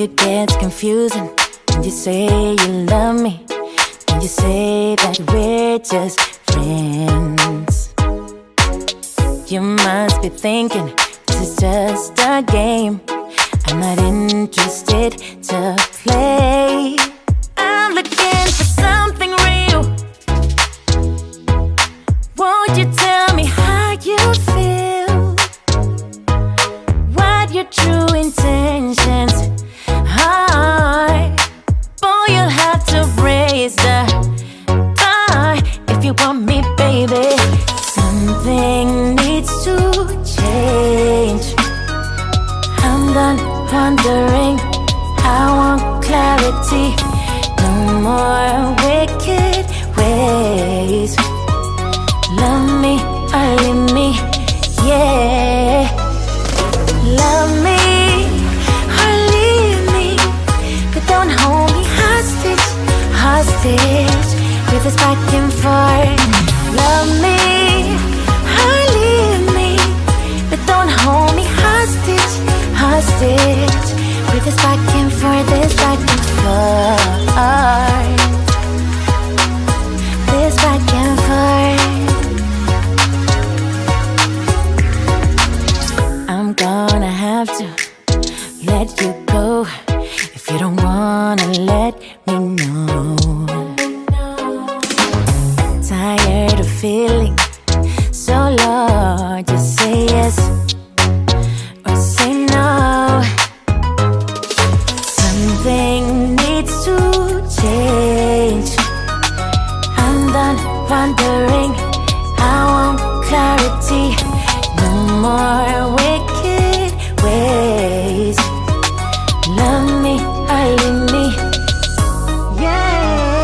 it gets confusing when you say you love me, when you say that we're just friends. You must be thinking this is just a game. I'm not interested to play. I'm looking for something real. Won't you tell me how you feel? What your true intentions are? Boy, you'll have to raise the bar if you want me, baby. Something needs to change. I'm done wondering, I want clarity. No more wicked ways. Love me or leave me, yeah. Love me or leave me, but don't hold me hostage, hostage with this back and forth. Love me or leave me, but don't hold me hostage, hostage with this back and forth, this back and forth, this back and forth. I'm gonna have to let you go if you don't wanna let me know. Tired of feeling so low, just say yes or say no. Something needs to change. I'm done wondering, I want clarity. No more waiting.